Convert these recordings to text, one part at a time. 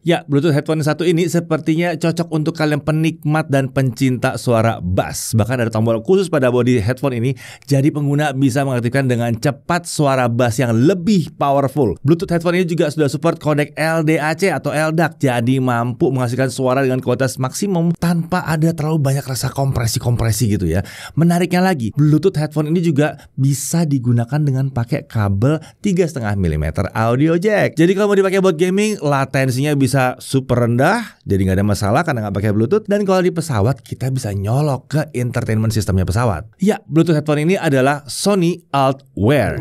Ya, Bluetooth headphone satu ini sepertinya cocok untuk kalian penikmat dan pencinta suara bass. Bahkan ada tombol khusus pada bodi headphone ini, jadi pengguna bisa mengaktifkan dengan cepat suara bass yang lebih powerful. Bluetooth headphone ini juga sudah support kodek LDAC atau LDAC, jadi mampu menghasilkan suara dengan kualitas maksimum tanpa ada terlalu banyak rasa kompresi-kompresi gitu ya. Menariknya lagi, Bluetooth headphone ini juga bisa digunakan dengan pakai kabel 3,5 mm audio jack. Jadi kalau mau dipakai buat gaming, latensinya bisa super rendah, jadi nggak ada masalah karena nggak pakai Bluetooth. Dan kalau di pesawat, kita bisa nyolok ke entertainment sistemnya pesawat. Ya, Bluetooth headphone ini adalah Sony Altwear.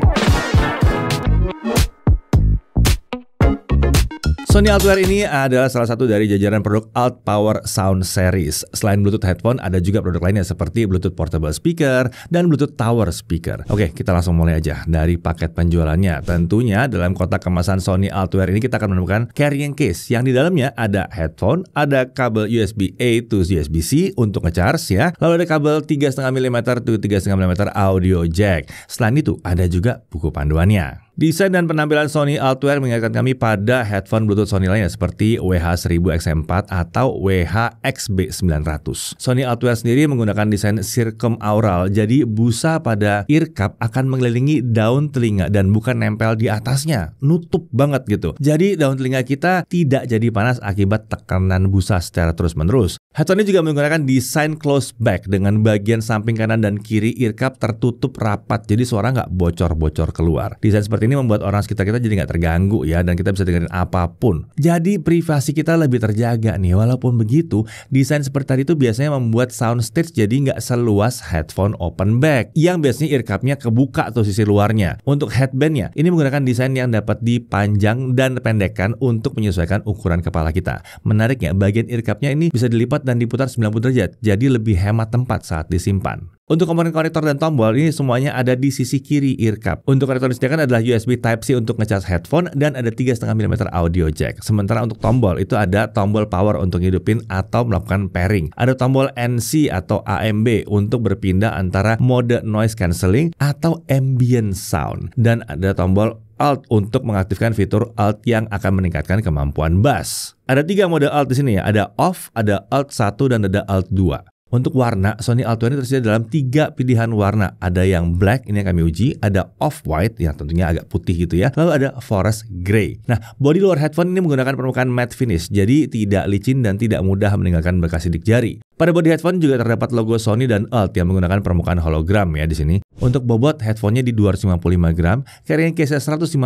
Sony Altwear ini adalah salah satu dari jajaran produk Alt Power Sound Series. Selain Bluetooth headphone, ada juga produk lainnya seperti Bluetooth Portable Speaker dan Bluetooth Tower Speaker. Oke, kita langsung mulai aja dari paket penjualannya. Tentunya dalam kotak kemasan Sony Altwear ini kita akan menemukan carrying case yang di dalamnya ada headphone, ada kabel USB-A to USB-C untuk nge-charge ya. Lalu ada kabel 3,5 mm to 3,5 mm audio jack. Selain itu, ada juga buku panduannya. Desain dan penampilan Sony Altwear mengingatkan kami pada headphone Bluetooth Sony lainnya seperti WH-1000XM4 atau WH-XB900. Sony Altwear sendiri menggunakan desain circumaural, jadi busa pada ear cup akan mengelilingi daun telinga dan bukan nempel di atasnya, nutup banget gitu. Jadi daun telinga kita tidak jadi panas akibat tekanan busa secara terus-menerus. Headphone ini juga menggunakan desain close back dengan bagian samping kanan dan kiri ear cup tertutup rapat, jadi suara nggak bocor-bocor keluar. Desain seperti ini membuat orang sekitar kita jadi nggak terganggu ya, dan kita bisa dengerin apapun. Jadi privasi kita lebih terjaga nih. Walaupun begitu, desain seperti tadi itu biasanya membuat soundstage jadi nggak seluas headphone open back yang biasanya ear cup-nya kebuka tuh sisi luarnya. Untuk headband-nya, ini menggunakan desain yang dapat dipanjang dan pendekkan untuk menyesuaikan ukuran kepala kita. Menariknya, bagian ear cup-nya ini bisa dilipat dan diputar 90 derajat, jadi lebih hemat tempat saat disimpan. Untuk komponen konektor dan tombol, ini semuanya ada di sisi kiri ear cup. Untuk konektor disediakan adalah USB Type-C untuk ngecas headphone dan ada 3,5 mm audio jack. Sementara untuk tombol, itu ada tombol power untuk hidupin atau melakukan pairing. Ada tombol NC atau AMB untuk berpindah antara mode noise cancelling atau ambient sound. Dan ada tombol Alt untuk mengaktifkan fitur Alt yang akan meningkatkan kemampuan bass. Ada 3 mode Alt di sini ya, ada Off, ada Alt 1 dan ada Alt 2. Untuk warna, Sony Altwear ini tersedia dalam 3 pilihan warna. Ada yang black, ini yang kami uji. Ada off-white, yang tentunya agak putih gitu ya. Lalu ada forest grey. Nah, bodi luar headphone ini menggunakan permukaan matte finish, jadi tidak licin dan tidak mudah meninggalkan bekas sidik jari. Pada bodi headphone juga terdapat logo Sony dan Alt yang menggunakan permukaan hologram ya di sini. Untuk bobot, headphone-nya di 255 gram, carrying case 155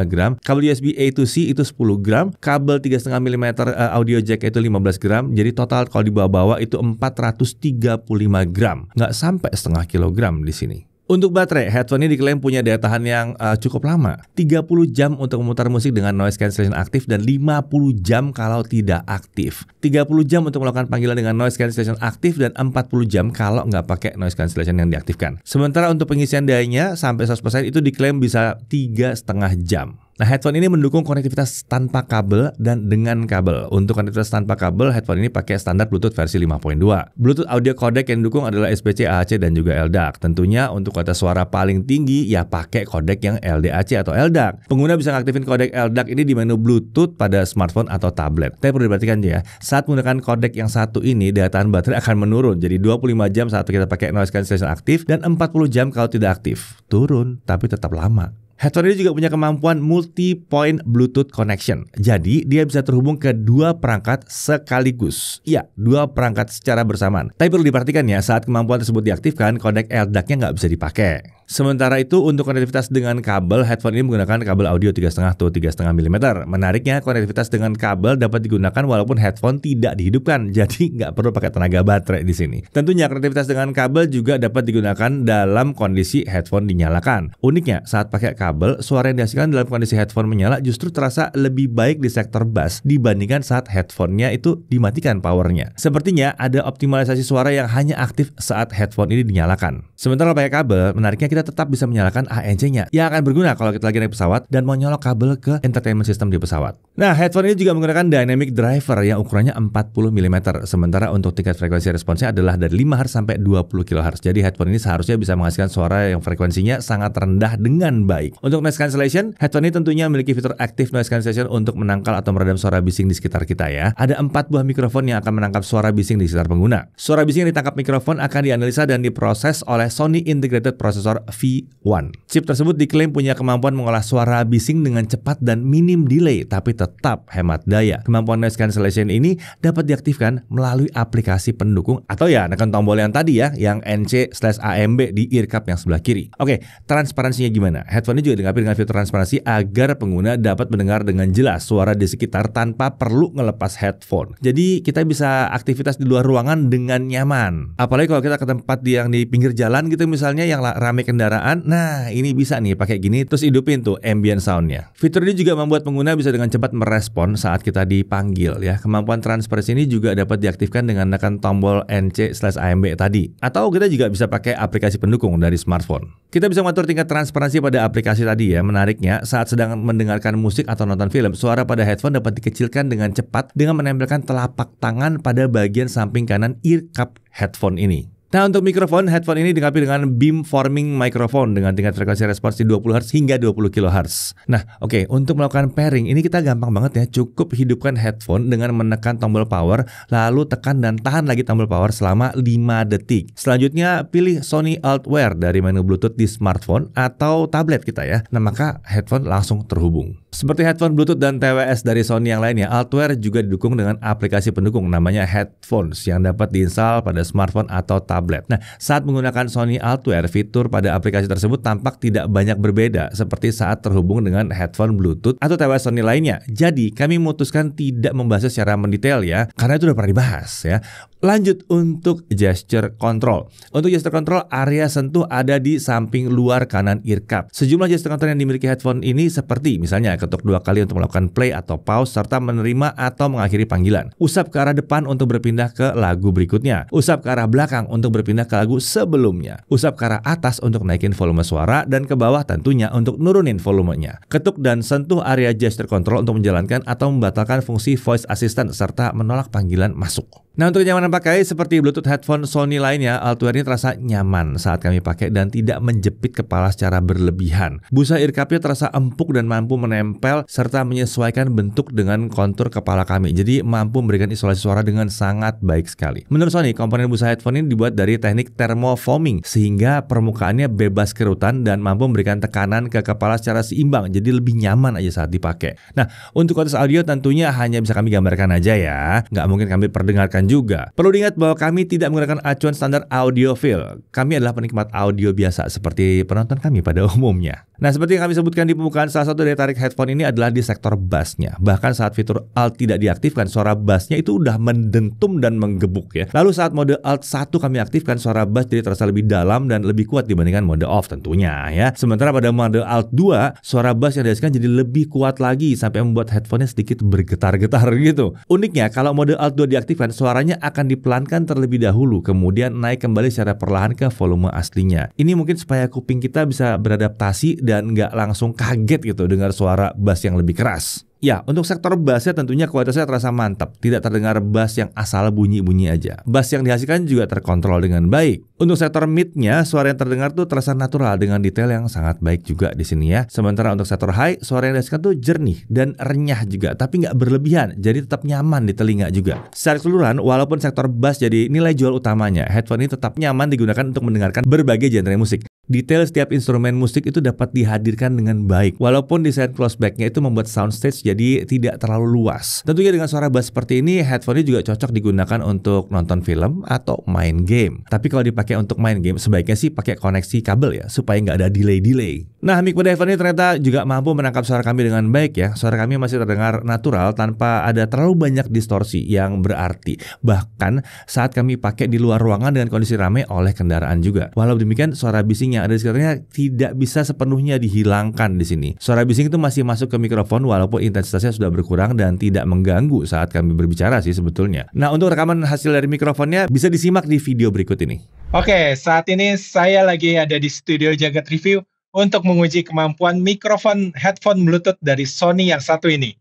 gram, kabel USB A to C itu 10 gram, kabel 3,5 mm audio jack itu 15 gram, jadi total kalau dibawa-bawa itu 435 gram, nggak sampai setengah kilogram di sini. Untuk baterai, headphone ini diklaim punya daya tahan yang cukup lama. 30 jam untuk memutar musik dengan noise cancellation aktif dan 50 jam kalau tidak aktif. 30 jam untuk melakukan panggilan dengan noise cancellation aktif dan 40 jam kalau nggak pakai noise cancellation yang diaktifkan. Sementara untuk pengisian dayanya sampai 100% itu diklaim bisa 3,5 jam. Nah, headphone ini mendukung konektivitas tanpa kabel dan dengan kabel. Untuk konektivitas tanpa kabel, headphone ini pakai standar Bluetooth versi 5.2. Bluetooth audio codec yang didukung adalah SPC, AAC, dan juga LDAC. Tentunya untuk kualitas suara paling tinggi, ya pakai codec yang LDAC atau LDAC. Pengguna bisa mengaktifkan codec LDAC ini di menu Bluetooth pada smartphone atau tablet. Tapi perlu diperhatikan ya, saat menggunakan codec yang satu ini, daya tahan baterai akan menurun. Jadi 25 jam saat kita pakai noise cancellation aktif dan 40 jam kalau tidak aktif. Turun, tapi tetap lama. Headphone ini juga punya kemampuan multi-point Bluetooth connection. Jadi, dia bisa terhubung ke 2 perangkat sekaligus. Iya, 2 perangkat secara bersamaan. Tapi perlu diperhatikan ya, saat kemampuan tersebut diaktifkan, kodek LDAC-nya nggak bisa dipakai. Sementara itu, untuk konektivitas dengan kabel, headphone ini menggunakan kabel audio 3,5 to 3,5 mm. Menariknya, konektivitas dengan kabel dapat digunakan walaupun headphone tidak dihidupkan. Jadi, nggak perlu pakai tenaga baterai di sini. Tentunya, konektivitas dengan kabel juga dapat digunakan dalam kondisi headphone dinyalakan. Uniknya, saat pakai kabel, suara yang dihasilkan dalam kondisi headphone menyala justru terasa lebih baik di sektor bass dibandingkan saat headphone-nya itu dimatikan powernya. Sepertinya ada optimalisasi suara yang hanya aktif saat headphone ini dinyalakan. Sementara pakai kabel, menariknya kita tetap bisa menyalakan ANC-nya yang akan berguna kalau kita lagi naik pesawat dan mau nyolok kabel ke entertainment system di pesawat. Nah, headphone ini juga menggunakan dynamic driver yang ukurannya 40 mm. Sementara untuk tingkat frekuensi responsnya adalah dari 5 Hz sampai 20 kHz. Jadi headphone ini seharusnya bisa menghasilkan suara yang frekuensinya sangat rendah dengan baik. Untuk noise cancellation, headphone ini tentunya memiliki fitur active noise cancellation untuk menangkal atau meredam suara bising di sekitar kita ya. Ada 4 buah mikrofon yang akan menangkap suara bising di sekitar pengguna. Suara bising yang ditangkap mikrofon akan dianalisa dan diproses oleh Sony Integrated Processor V1. Chip tersebut diklaim punya kemampuan mengolah suara bising dengan cepat dan minim delay, tapi tetap hemat daya. Kemampuan noise cancellation ini dapat diaktifkan melalui aplikasi pendukung atau ya tekan tombol yang tadi ya, yang NC/AMB di ear cup yang sebelah kiri. Oke, transparansinya gimana? Headphone ini juga dilengkapi dengan fitur transparansi agar pengguna dapat mendengar dengan jelas suara di sekitar tanpa perlu ngelepas headphone. Jadi kita bisa aktivitas di luar ruangan dengan nyaman. Apalagi kalau kita ke tempat yang di pinggir jalan gitu misalnya yang ramai kendaraan. Nah, ini bisa nih pakai gini terus hidupin tuh ambient soundnya. Fitur ini juga membuat pengguna bisa dengan cepat merespon saat kita dipanggil ya. Kemampuan transparansi ini juga dapat diaktifkan dengan menekan tombol NC/AMB tadi. Atau kita juga bisa pakai aplikasi pendukung dari smartphone. Kita bisa mengatur tingkat transparansi pada aplikasi tadi ya. Menariknya, saat sedang mendengarkan musik atau nonton film, suara pada headphone dapat dikecilkan dengan cepat dengan menempelkan telapak tangan pada bagian samping kanan ear cup headphone ini. Nah, untuk mikrofon, headphone ini dilengkapi dengan beamforming microphone dengan tingkat frekuensi respons di 20 Hz hingga 20 kHz. Nah, oke, untuk melakukan pairing ini kita gampang banget ya. Cukup hidupkan headphone dengan menekan tombol power, lalu tekan dan tahan lagi tombol power selama 5 detik. Selanjutnya, pilih Sony Altwear dari menu Bluetooth di smartphone atau tablet kita ya. Nah, maka headphone langsung terhubung. Seperti headphone Bluetooth dan TWS dari Sony yang lainnya, Altwear juga didukung dengan aplikasi pendukung namanya Headphones yang dapat diinstal pada smartphone atau tablet. Nah, saat menggunakan Sony Altwear, fitur pada aplikasi tersebut tampak tidak banyak berbeda seperti saat terhubung dengan headphone Bluetooth atau TWS Sony lainnya. Jadi, kami memutuskan tidak membahasnya secara mendetail ya, karena itu udah pernah dibahas ya. Lanjut untuk gesture control. Untuk gesture control, area sentuh ada di samping luar kanan ear cup. Sejumlah gesture control yang dimiliki headphone ini seperti misalnya ketuk 2 kali untuk melakukan play atau pause serta menerima atau mengakhiri panggilan. Usap ke arah depan untuk berpindah ke lagu berikutnya. Usap ke arah belakang untuk berpindah ke lagu sebelumnya. Usap ke arah atas untuk naikin volume suara dan ke bawah tentunya untuk nurunin volumenya. Ketuk dan sentuh area gesture control untuk menjalankan atau membatalkan fungsi voice assistant serta menolak panggilan masuk. Nah, untuk kenyamanan pakai seperti Bluetooth headphone Sony lainnya, Altwear ini terasa nyaman saat kami pakai dan tidak menjepit kepala secara berlebihan. Busa ear cup-nya terasa empuk dan mampu menempel serta menyesuaikan bentuk dengan kontur kepala kami. Jadi mampu memberikan isolasi suara dengan sangat baik sekali. Menurut Sony, komponen busa headphone ini dibuat dari teknik thermofoaming sehingga permukaannya bebas kerutan dan mampu memberikan tekanan ke kepala secara seimbang. Jadi lebih nyaman aja saat dipakai. Nah, untuk kualitas audio tentunya hanya bisa kami gambarkan aja ya. Nggak mungkin kami perdengarkan juga. Perlu diingat bahwa kami tidak menggunakan acuan standar audiophile. Kami adalah penikmat audio biasa seperti penonton kami pada umumnya. Nah, seperti yang kami sebutkan di pembukaan, salah satu daya tarik headphone ini adalah di sektor bassnya. Bahkan saat fitur alt tidak diaktifkan, suara bassnya itu udah mendentum dan menggebuk ya. Lalu saat mode alt 1 kami aktifkan, suara bass jadi terasa lebih dalam dan lebih kuat dibandingkan mode off tentunya ya. Sementara pada mode alt 2, suara bass yang dihasilkan jadi lebih kuat lagi sampai membuat headphone-nya sedikit bergetar-getar gitu. Uniknya, kalau mode alt 2 diaktifkan, suaranya akan dipelankan terlebih dahulu, kemudian naik kembali secara perlahan ke volume aslinya. Ini mungkin supaya kuping kita bisa beradaptasi dan nggak langsung kaget gitu dengar suara bass yang lebih keras. Ya, untuk sektor bassnya tentunya kualitasnya terasa mantap. Tidak terdengar bass yang asal bunyi-bunyi aja. Bass yang dihasilkan juga terkontrol dengan baik. Untuk sektor mid-nya, suara yang terdengar tuh terasa natural dengan detail yang sangat baik juga di sini ya. Sementara untuk sektor high, suara yang dihasilkan tuh jernih dan renyah juga, tapi nggak berlebihan. Jadi tetap nyaman di telinga juga. Secara keseluruhan, walaupun sektor bass jadi nilai jual utamanya, headphone ini tetap nyaman digunakan untuk mendengarkan berbagai genre musik. Detail setiap instrumen musik itu dapat dihadirkan dengan baik. Walaupun desain close back-nya itu membuat soundstage jadi tidak terlalu luas. Tentunya dengan suara bass seperti ini, headphone-nya juga cocok digunakan untuk nonton film atau main game. Tapi kalau dipakai untuk main game, sebaiknya sih pakai koneksi kabel ya, supaya nggak ada delay-delay. Nah, mic pada headphone ini ternyata juga mampu menangkap suara kami dengan baik ya. Suara kami masih terdengar natural tanpa ada terlalu banyak distorsi yang berarti. Bahkan saat kami pakai di luar ruangan dengan kondisi ramai oleh kendaraan juga. Walau demikian, suara bising yang ada di sekitarnya tidak bisa sepenuhnya dihilangkan di sini. Suara bising itu masih masuk ke mikrofon walaupun intensitasnya sudah berkurang dan tidak mengganggu saat kami berbicara sih sebetulnya. Nah, untuk rekaman hasil dari mikrofonnya bisa disimak di video berikut ini. Oke, saat ini saya lagi ada di studio Jagat Review untuk menguji kemampuan mikrofon headphone Bluetooth dari Sony yang satu ini.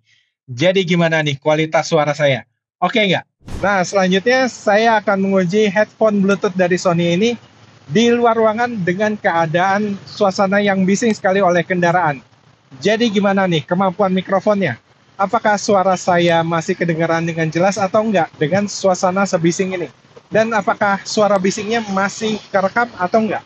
Jadi gimana nih kualitas suara saya? Oke nggak? Nah, selanjutnya saya akan menguji headphone Bluetooth dari Sony ini di luar ruangan dengan keadaan suasana yang bising sekali oleh kendaraan. Jadi gimana nih kemampuan mikrofonnya? Apakah suara saya masih kedengaran dengan jelas atau enggak dengan suasana sebising ini? Dan apakah suara bisingnya masih kerekam atau enggak?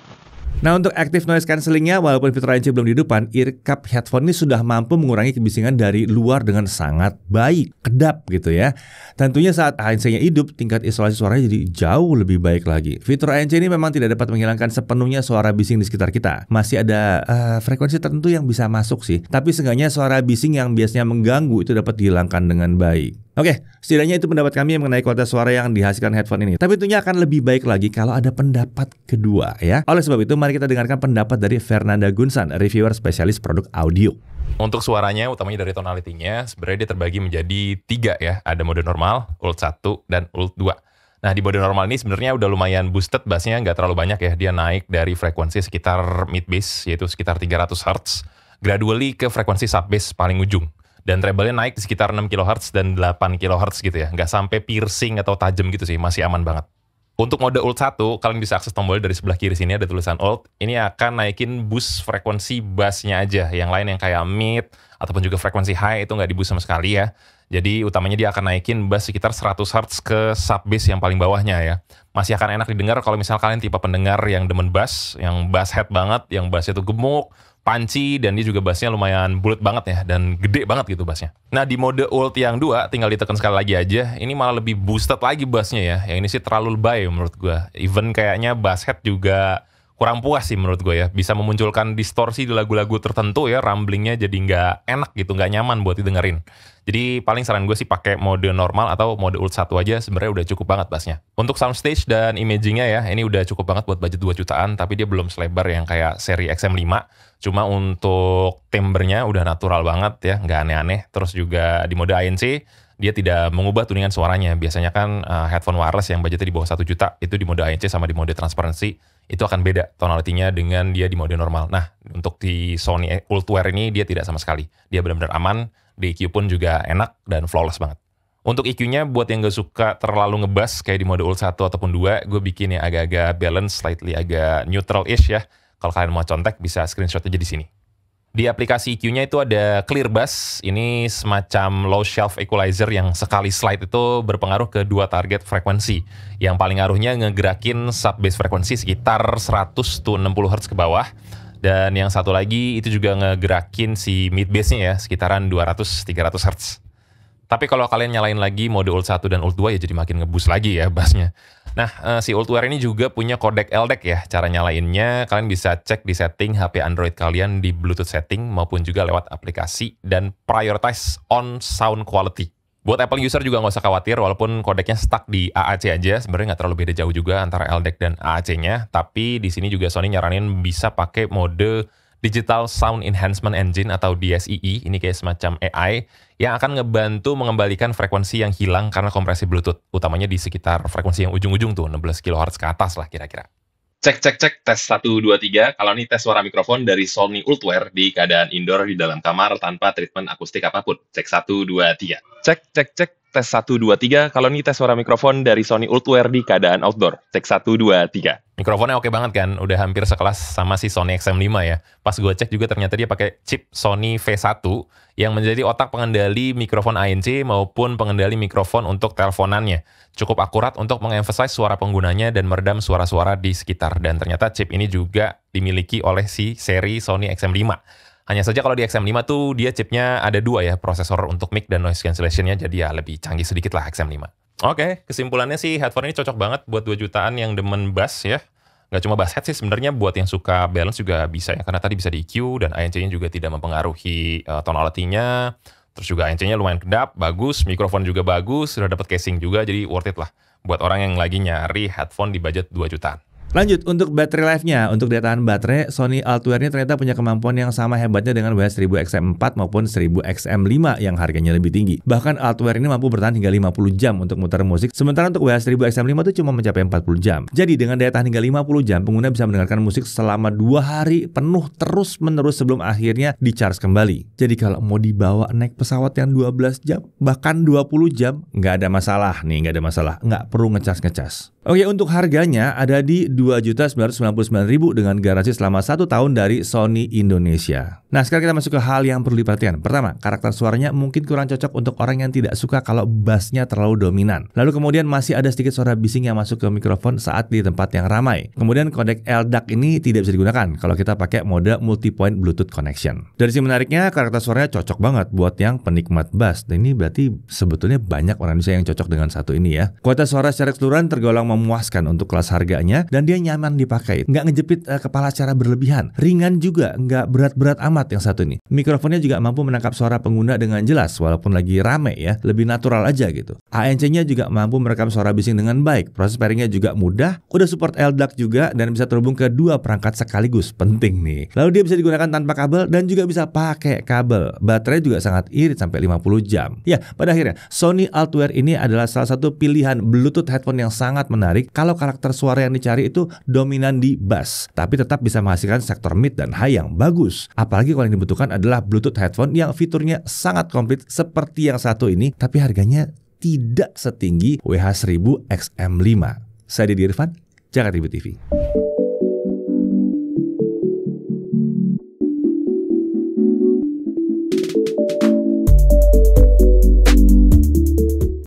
Nah, untuk active noise cancelling-nya, walaupun fitur ANC belum di depan, earcup headphone ini sudah mampu mengurangi kebisingan dari luar dengan sangat baik, kedap gitu ya. Tentunya saat ANC-nya hidup, tingkat isolasi suaranya jadi jauh lebih baik lagi. Fitur ANC ini memang tidak dapat menghilangkan sepenuhnya suara bising di sekitar kita. Masih ada frekuensi tertentu yang bisa masuk sih, tapi seenggaknya suara bising yang biasanya mengganggu itu dapat dihilangkan dengan baik. Oke, setidaknya itu pendapat kami mengenai kualitas suara yang dihasilkan headphone ini. Tapi tentunya akan lebih baik lagi kalau ada pendapat kedua ya. Oleh sebab itu, mari kita dengarkan pendapat dari Fernanda Gunsan, reviewer spesialis produk audio. Untuk suaranya, utamanya dari tonalitinya, sebenarnya dia terbagi menjadi 3 ya. Ada mode normal, Ult 1, dan Ult 2. Nah, di mode normal ini sebenarnya udah lumayan boosted, bassnya nggak terlalu banyak ya. Dia naik dari frekuensi sekitar mid bass, yaitu sekitar 300 Hz, gradually ke frekuensi sub bass paling ujung. Dan treble-nya naik di sekitar 6 kHz dan 8 kHz gitu ya. Nggak sampai piercing atau tajam gitu sih, masih aman banget. Untuk mode Ult 1, kalian bisa akses tombolnya dari sebelah kiri sini, ada tulisan Ult. Ini akan naikin boost frekuensi bass-nya aja. Yang lain yang kayak mid, ataupun juga frekuensi high itu nggak di-boost sama sekali ya. Jadi utamanya dia akan naikin bass sekitar 100 Hz ke sub bass yang paling bawahnya ya. Masih akan enak didengar kalau misal kalian tipe pendengar yang demen bass, yang bass head banget, yang bassnya tuh gemuk, panci, dan dia juga bassnya lumayan bulat banget ya, dan gede banget gitu bassnya. Nah, di mode Ult yang 2, tinggal ditekan sekali lagi aja, ini malah lebih boosted lagi bassnya ya. Yang ini sih terlalu lebay menurut gue. Even kayaknya bass head juga kurang puas sih menurut gue ya. Bisa memunculkan distorsi di lagu-lagu tertentu ya, rumblingnya jadi nggak enak gitu, nggak nyaman buat didengerin. Jadi paling saran gue sih pakai mode normal atau mode Ult 1 aja, sebenarnya udah cukup banget bassnya. Untuk soundstage dan imagingnya ya, ini udah cukup banget buat budget 2 jutaan, tapi dia belum selebar yang kayak seri XM5. Cuma untuk timbernya udah natural banget ya, nggak aneh-aneh. Terus juga di mode ANC, dia tidak mengubah tuningan suaranya. Biasanya kan headphone wireless yang budgetnya di bawah 1 juta, itu di mode ANC sama di mode transparency, itu akan beda tonalitinya dengan dia di mode normal. Nah, untuk di Sony Ultware ini dia tidak sama sekali. Dia benar-benar aman, di EQ pun juga enak dan flawless banget. Untuk EQ-nya buat yang gak suka terlalu ngebass kayak di mode Ult 1 ataupun 2, gue bikin yang agak-agak balance, slightly agak neutral-ish ya. Kalau kalian mau contek bisa screenshot aja di sini. Di aplikasi EQ-nya itu ada Clear Bass, ini semacam low shelf equalizer yang sekali slide itu berpengaruh ke 2 target frekuensi. Yang paling ngaruhnya ngegerakin sub bass frekuensi sekitar 100-60 Hz ke bawah. Dan yang satu lagi itu juga ngegerakin si mid bass-nya ya, sekitaran 200-300 Hz. Tapi kalau kalian nyalain lagi mode Ult 1 dan Ult 2 ya jadi makin ngeboost lagi ya bass-nya. Nah, si Ultware ini juga punya kodek LDAC ya. Cara nyalainnya kalian bisa cek di setting HP Android kalian di Bluetooth setting maupun juga lewat aplikasi dan prioritize on sound quality. Buat Apple user juga nggak usah khawatir, walaupun kodeknya stuck di AAC aja, sebenarnya nggak terlalu beda jauh juga antara LDAC dan AAC-nya. Tapi di sini juga Sony nyaranin bisa pakai mode Digital Sound Enhancement Engine atau DSEE, ini kayak semacam AI yang akan ngebantu mengembalikan frekuensi yang hilang karena kompresi Bluetooth, utamanya di sekitar frekuensi yang ujung-ujung tuh, 16 kHz ke atas lah kira-kira. Cek, tes 1, 2, 3. Kalau ini tes suara mikrofon dari Sony Ultware di keadaan indoor di dalam kamar tanpa treatment akustik apapun. Cek 1, 2, 3. Cek, tes 1, 2, 3. Kalau ini tes suara mikrofon dari Sony Ultware di keadaan outdoor. Cek 1, 2, 3. Mikrofonnya oke banget kan, udah hampir sekelas sama si Sony XM5 ya. Pas gue cek juga ternyata dia pakai chip Sony V1 yang menjadi otak pengendali mikrofon ANC maupun pengendali mikrofon untuk teleponannya. Cukup akurat untuk mengemphasize suara penggunanya dan meredam suara-suara di sekitar. Dan ternyata chip ini juga dimiliki oleh si seri Sony XM5. Hanya saja kalau di XM5 tuh dia chipnya ada 2 ya, prosesor untuk mic dan noise cancellation-nya, jadi ya lebih canggih sedikit lah XM5. Oke, kesimpulannya sih headphone ini cocok banget buat 2 jutaan yang demen bass ya. Nggak cuma bass head sih sebenarnya, buat yang suka balance juga bisa ya, karena tadi bisa di EQ dan ANC-nya juga tidak mempengaruhi tonality-nya. Terus juga ANC-nya lumayan kedap, bagus, mikrofon juga bagus, sudah dapat casing juga, jadi worth it lah buat orang yang lagi nyari headphone di budget 2 jutaan. Lanjut, untuk battery life-nya, untuk daya tahan baterai, Sony Ultware ini ternyata punya kemampuan yang sama hebatnya dengan WH-1000 XM4 maupun 1000 XM5 yang harganya lebih tinggi. Bahkan Ultware ini mampu bertahan hingga 50 jam untuk mutar musik, sementara untuk WH-1000 XM5 itu cuma mencapai 40 jam. Jadi dengan daya tahan hingga 50 jam, pengguna bisa mendengarkan musik selama 2 hari penuh terus-menerus sebelum akhirnya di-charge kembali. Jadi kalau mau dibawa naik pesawat yang 12 jam, bahkan 20 jam, nggak ada masalah nih, nggak perlu ngecas-ngecas. Oke, untuk harganya ada di Rp2.999.000 dengan garansi selama 1 tahun dari Sony Indonesia. Nah, sekarang kita masuk ke hal yang perlu diperhatikan. Pertama, karakter suaranya mungkin kurang cocok untuk orang yang tidak suka kalau bassnya terlalu dominan. Lalu kemudian masih ada sedikit suara bising yang masuk ke mikrofon saat di tempat yang ramai. Kemudian kodek LDAC ini tidak bisa digunakan kalau kita pakai mode multi-point Bluetooth connection. Dari sisi menariknya, karakter suaranya cocok banget buat yang penikmat bass. Dan ini berarti sebetulnya banyak orang Indonesia yang cocok dengan satu ini ya. Kualitas suara secara keseluruhan tergolong memuaskan untuk kelas harganya dan dia nyaman dipakai. Nggak ngejepit kepala secara berlebihan. Ringan juga, nggak berat-berat amat yang satu ini. Mikrofonnya juga mampu menangkap suara pengguna dengan jelas walaupun lagi rame ya. Lebih natural aja gitu. ANC-nya juga mampu merekam suara bising dengan baik. Proses pairingnya juga mudah. Udah support LDAC juga dan bisa terhubung ke 2 perangkat sekaligus. Penting nih. Lalu dia bisa digunakan tanpa kabel dan juga bisa pakai kabel. Baterai juga sangat irit sampai 50 jam. Ya, pada akhirnya Sony Ultware ini adalah salah satu pilihan Bluetooth headphone yang sangat menarik kalau karakter suara yang dicari itu dominan di bass, tapi tetap bisa menghasilkan sektor mid dan high yang bagus. Apalagi kalau yang dibutuhkan adalah Bluetooth headphone yang fiturnya sangat komplit seperti yang satu ini, tapi harganya tidak setinggi WH-1000 XM5. Saya Didi Irfan, Jakarta Tribun TV.